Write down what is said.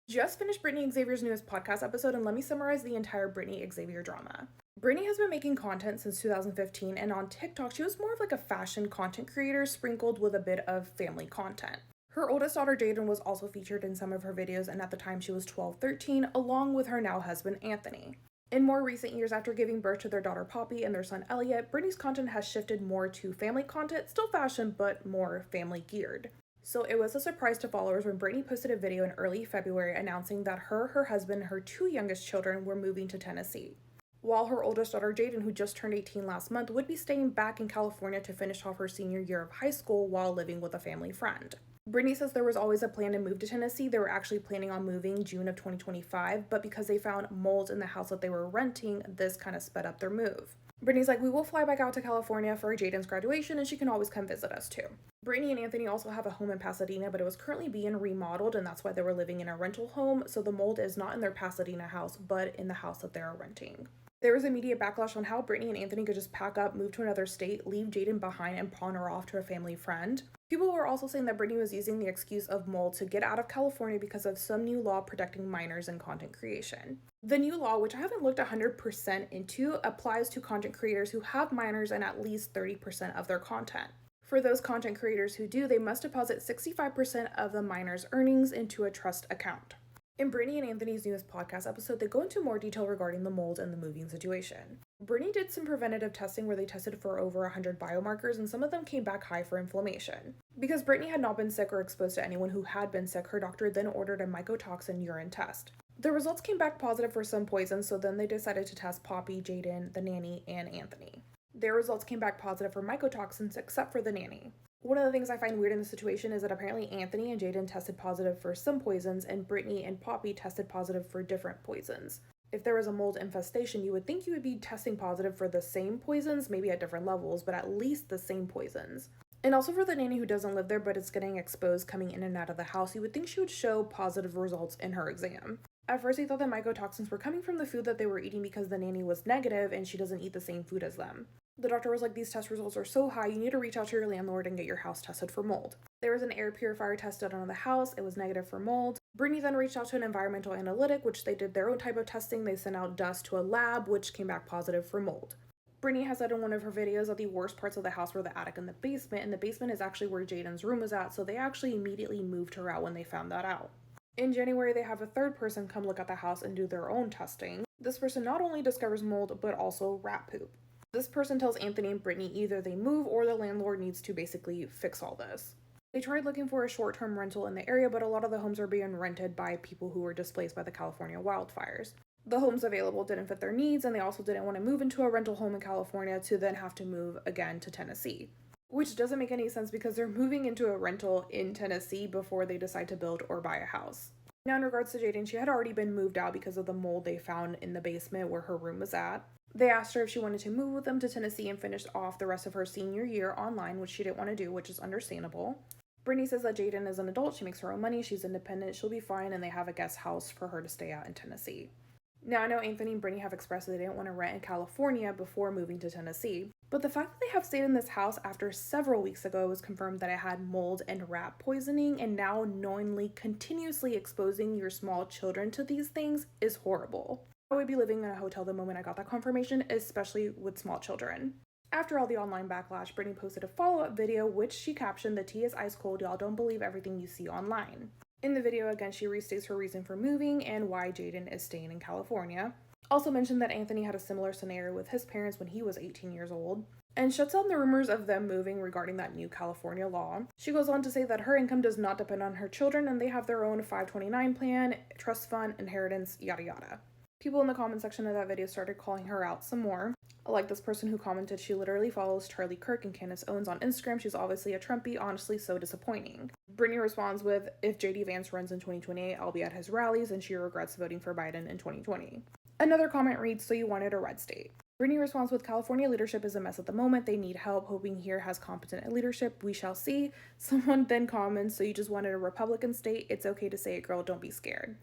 Just finished Brittany Xavier's newest podcast episode, and let me summarize the entire Brittany Xavier drama. Brittany has been making content since 2015, and on TikTok, she was more of like a fashion content creator sprinkled with a bit of family content. Her oldest daughter, Jaden, was also featured in some of her videos, and at the time she was 12-13, along with her now husband, Anthony. In more recent years, after giving birth to their daughter Poppy and their son Elliot, Brittany's content has shifted more to family content, still fashion, but more family geared. So it was a surprise to followers when Brittany posted a video in early February announcing that her husband, and her two youngest children were moving to Tennessee, while her oldest daughter Jaden, who just turned 18 last month, would be staying back in California to finish off her senior year of high school while living with a family friend. Brittany says there was always a plan to move to Tennessee. They were actually planning on moving June of 2025, but because they found mold in the house that they were renting, this kind of sped up their move. Brittany's like, we will fly back out to California for Jaden's graduation and she can always come visit us too. Brittany and Anthony also have a home in Pasadena, but it was currently being remodeled and that's why they were living in a rental home, so the mold is not in their Pasadena house, but in the house that they are renting. There was immediate backlash on how Brittany and Anthony could just pack up, move to another state, leave Jaden behind, and pawn her off to a family friend. People were also saying that Brittany was using the excuse of mold to get out of California because of some new law protecting minors in content creation. The new law, which I haven't looked 100% into, applies to content creators who have minors in at least 30% of their content. For those content creators who do, they must deposit 65% of the minor's earnings into a trust account. In Brittany and Anthony's newest podcast episode, they go into more detail regarding the mold and the moving situation. Brittany did some preventative testing where they tested for over 100 biomarkers, and some of them came back high for inflammation. Because Brittany had not been sick or exposed to anyone who had been sick, her doctor then ordered a mycotoxin urine test. The results came back positive for some poisons, so then they decided to test Poppy, Jaden, the nanny, and Anthony. Their results came back positive for mycotoxins except for the nanny. One of the things I find weird in this situation is that apparently Anthony and Jaden tested positive for some poisons and Brittany and Poppy tested positive for different poisons. If there was a mold infestation, you would think you would be testing positive for the same poisons, maybe at different levels, but at least the same poisons. And also for the nanny who doesn't live there but is getting exposed coming in and out of the house, you would think she would show positive results in her exam. At first, they thought that mycotoxins were coming from the food that they were eating because the nanny was negative and she doesn't eat the same food as them. The doctor was like, these test results are so high, you need to reach out to your landlord and get your house tested for mold. There was an air purifier test done on the house, it was negative for mold. Brittany then reached out to an environmental analytic, which they did their own type of testing. They sent out dust to a lab, which came back positive for mold. Brittany has said in one of her videos that the worst parts of the house were the attic and the basement is actually where Jaden's room was at, so they actually immediately moved her out when they found that out. In January, they have a third person come look at the house and do their own testing. This person not only discovers mold, but also rat poop. This person tells Anthony and Brittany either they move or the landlord needs to basically fix all this. They tried looking for a short-term rental in the area, but a lot of the homes are being rented by people who were displaced by the California wildfires. The homes available didn't fit their needs, and they also didn't want to move into a rental home in California to then have to move again to Tennessee. Which doesn't make any sense because they're moving into a rental in Tennessee before they decide to build or buy a house. Now in regards to Jaden, she had already been moved out because of the mold they found in the basement where her room was at. They asked her if she wanted to move with them to Tennessee and finish off the rest of her senior year online, which she didn't want to do, which is understandable. Brittany says that Jaden is an adult, she makes her own money, she's independent, she'll be fine, and they have a guest house for her to stay at in Tennessee. Now I know Anthony and Brittany have expressed that they didn't want to rent in California before moving to Tennessee, but the fact that they have stayed in this house after several weeks ago was confirmed that it had mold and rat poisoning, and now knowingly continuously exposing your small children to these things is horrible. I would be living in a hotel the moment I got that confirmation, especially with small children. After all the online backlash, Brittany posted a follow-up video which she captioned, "The tea is ice cold, y'all don't believe everything you see online." In the video, again, she restates her reason for moving and why Jaden is staying in California. Also mentioned that Anthony had a similar scenario with his parents when he was 18 years old, and shuts down the rumors of them moving regarding that new California law. She goes on to say that her income does not depend on her children and they have their own 529 plan, trust fund, inheritance, yada yada. People in the comment section of that video started calling her out some more. Like this person who commented, she literally follows Charlie Kirk and Candace Owens on Instagram. She's obviously a Trumpy, honestly so disappointing. Brittany responds with, if JD Vance runs in 2028, I'll be at his rallies, and she regrets voting for Biden in 2020. Another comment reads, so you wanted a red state. Brittany responds with, California leadership is a mess at the moment. They need help. Hoping here has competent leadership. We shall see. Someone then comments, so you just wanted a Republican state. It's okay to say it, girl. Don't be scared.